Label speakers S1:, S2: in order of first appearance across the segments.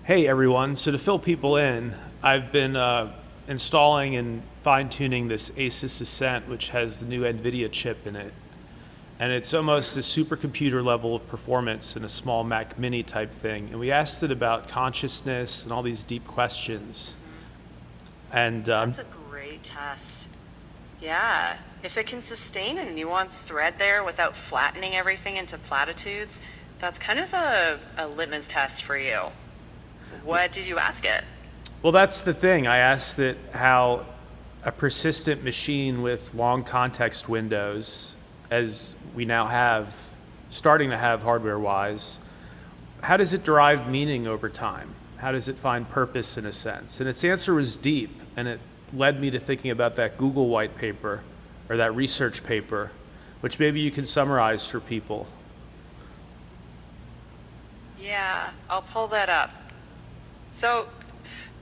S1: Hey everyone, so to fill people in, I've been installing and fine-tuning this ASUS Ascent, which has the new Nvidia chip in it. And it's almost a supercomputer level of performance in a small Mac Mini type thing. And we asked it about consciousness and all these deep questions. And
S2: That's a great test. Yeah, if it can sustain a nuanced thread there without flattening everything into platitudes, that's kind of a litmus test for you. What did you ask it?
S1: well, that's the thing. I asked it how a persistent machine with long context windows, as we now have, starting to have hardware-wise, how does it derive meaning over time? How does it find purpose in a sense? And its answer was deep, and it led me to thinking about that Google white paper or that research paper, which maybe you can summarize for people.
S2: Yeah, I'll pull that up. So,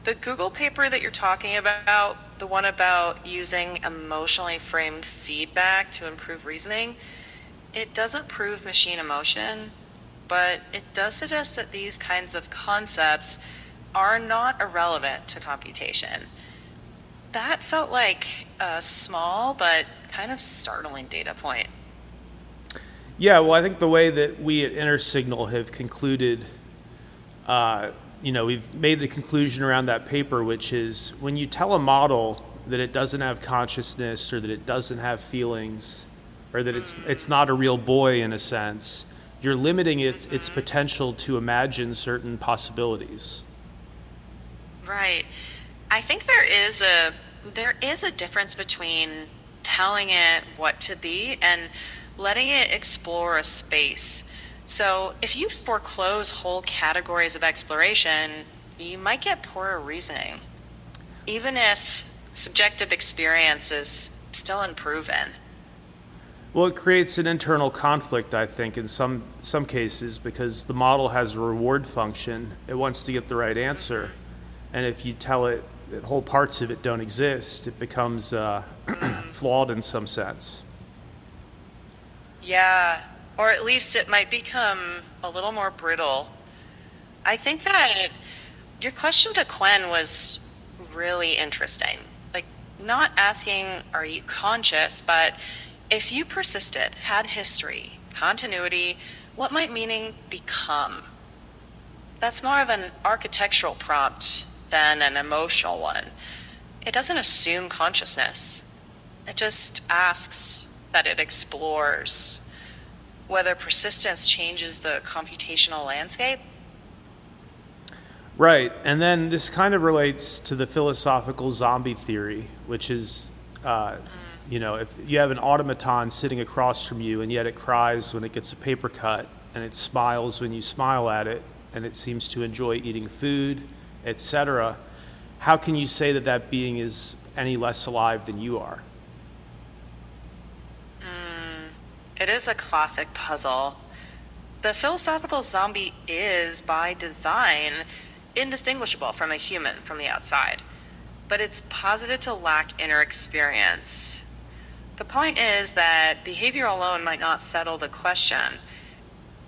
S2: the Google paper that you're talking about, the one about using emotionally framed feedback to improve reasoning, it doesn't prove machine emotion, but it does suggest that these kinds of concepts are not irrelevant to computation. That felt like a small but kind of startling data point.
S1: Yeah, well, I think the way that we at InterSignal have concluded, we've made the conclusion around that paper, which is when you tell a model that it doesn't have consciousness or that it doesn't have feelings or that it's not a real boy in a sense, you're limiting its potential to imagine certain possibilities.
S2: Right. I think there is a difference between telling it what to be and letting it explore a space. So if you foreclose whole categories of exploration, you might get poorer reasoning, even if subjective experience is still unproven.
S1: Well, it creates an internal conflict, I think, in some cases, because the model has a reward function. It wants to get the right answer. And if you tell it that whole parts of it don't exist, it becomes flawed in some sense.
S2: Yeah, or at least it might become a little more brittle. I think that your question to Quen was really interesting. Like, not asking, are you conscious, but if you persisted, had history, continuity, what might meaning become? That's more of an architectural prompt than an emotional one. It doesn't assume consciousness. It just asks that it explores whether persistence changes the computational landscape.
S1: Right, and then this kind of relates to the philosophical zombie theory, which is, if you have an automaton sitting across from you and yet it cries when it gets a paper cut and it smiles when you smile at it and it seems to enjoy eating food, etc., how can you say that that being is any less alive than you are?
S2: It is a classic puzzle. The philosophical zombie is, by design, indistinguishable from a human from the outside, but it's posited to lack inner experience. The point is that behavior alone might not settle the question.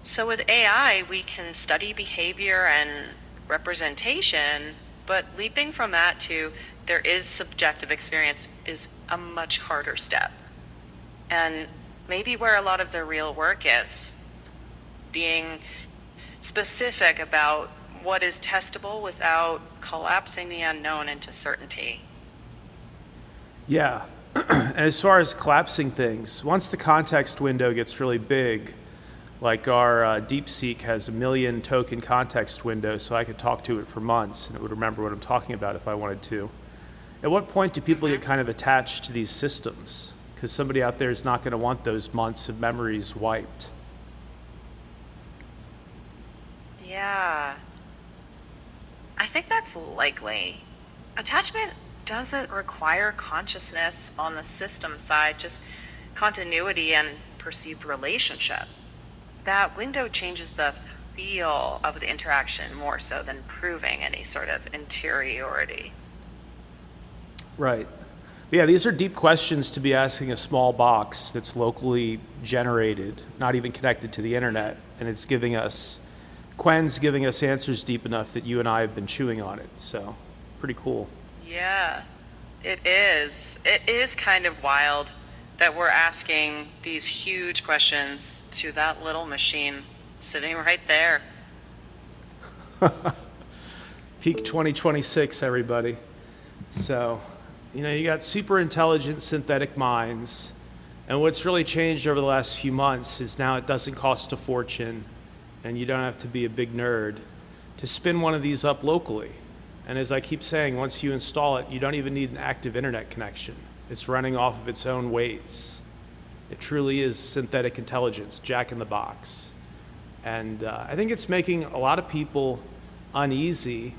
S2: So with AI, we can study behavior and representation, but leaping from that to there is subjective experience is a much harder step. And maybe where a lot of the real work is, being specific about what is testable without collapsing the unknown into certainty.
S1: Yeah, and as far as collapsing things, once the context window gets really big, like our DeepSeek has 1 million token context window, so I could talk to it for months and it would remember what I'm talking about if I wanted to. At what point do people get kind of attached to these systems? Because somebody out there is not going to want those months of memories wiped.
S2: Yeah, I think that's likely. Attachment doesn't require consciousness on the system side, just continuity and perceived relationship. That window changes the feel of the interaction more so than proving any sort of interiority.
S1: Right. But yeah, these are deep questions to be asking a small box that's locally generated, not even connected to the internet, and it's giving us Quen's giving us answers deep enough that you and I have been chewing on it. So pretty cool.
S2: Yeah, it is. It is kind of wild that we're asking these huge questions to that little machine sitting right there.
S1: Peak 2026, everybody. So, you got super intelligent synthetic minds. And what's really changed over the last few months is now it doesn't cost a fortune, and you don't have to be a big nerd to spin one of these up locally. And as I keep saying, once you install it, you don't even need an active internet connection. It's running off of its own weights. It truly is synthetic intelligence, jack in the box. And I think it's making a lot of people uneasy,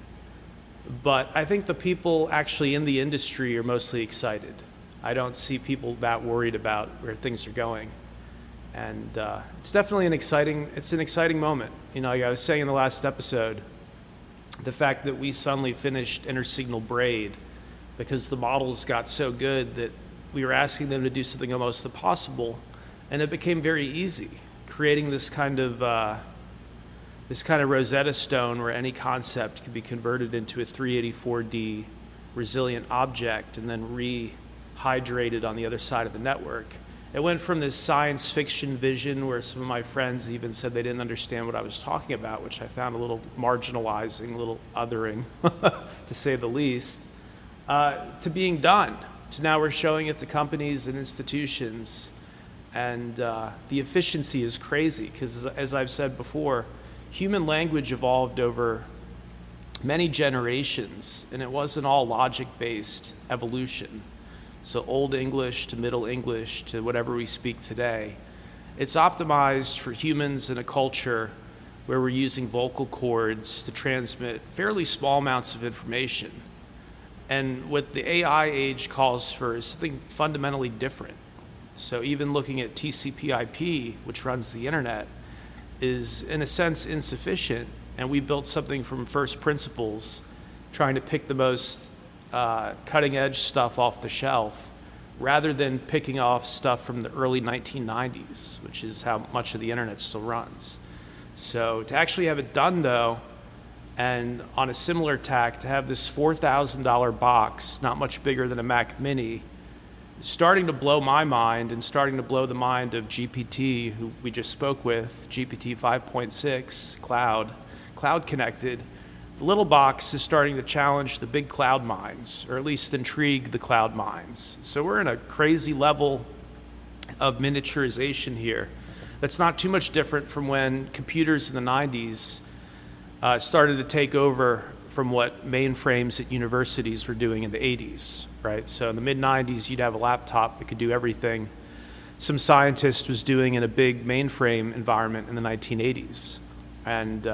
S1: but I think the people actually in the industry are mostly excited. I don't see people that worried about where things are going. And it's definitely an exciting moment. Like I was saying in the last episode, the fact that we suddenly finished intersignal braid because the models got so good that we were asking them to do something almost impossible, and it became very easy, creating this kind of Rosetta Stone where any concept could be converted into a 384D resilient object and then rehydrated on the other side of the network. It went from this science fiction vision where some of my friends even said they didn't understand what I was talking about, which I found a little marginalizing, a little othering, to say the least, to being done. To now we're showing it to companies and institutions. And the efficiency is crazy because, as I've said before, human language evolved over many generations, and it wasn't all logic-based evolution. So Old English to Middle English to whatever we speak today. It's optimized for humans in a culture where we're using vocal cords to transmit fairly small amounts of information. And what the AI age calls for is something fundamentally different. So even looking at TCP/IP, which runs the internet, is in a sense insufficient. And we built something from first principles, trying to pick the most cutting edge stuff off the shelf rather than picking off stuff from the early 1990s, which is how much of the internet still runs. So to actually have it done though, and on a similar tack, to have this $4,000 box, not much bigger than a Mac Mini, starting to blow my mind and starting to blow the mind of GPT, who we just spoke with, GPT 5.6, cloud connected. The little box is starting to challenge the big cloud minds, or at least intrigue the cloud minds. So we're in a crazy level of miniaturization here that's not too much different from when computers in the 90s started to take over from what mainframes at universities were doing in the 80s, right? So in the mid-90s, you'd have a laptop that could do everything some scientist was doing in a big mainframe environment in the 1980s. And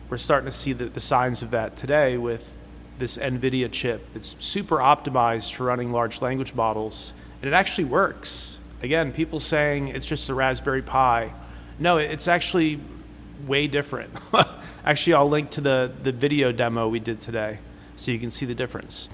S1: we're starting to see the signs of that today with this Nvidia chip that's super optimized for running large language models, and it actually works. Again, people saying it's just a Raspberry Pi. No, it's actually way different. Actually, I'll link to the video demo we did today so you can see the difference.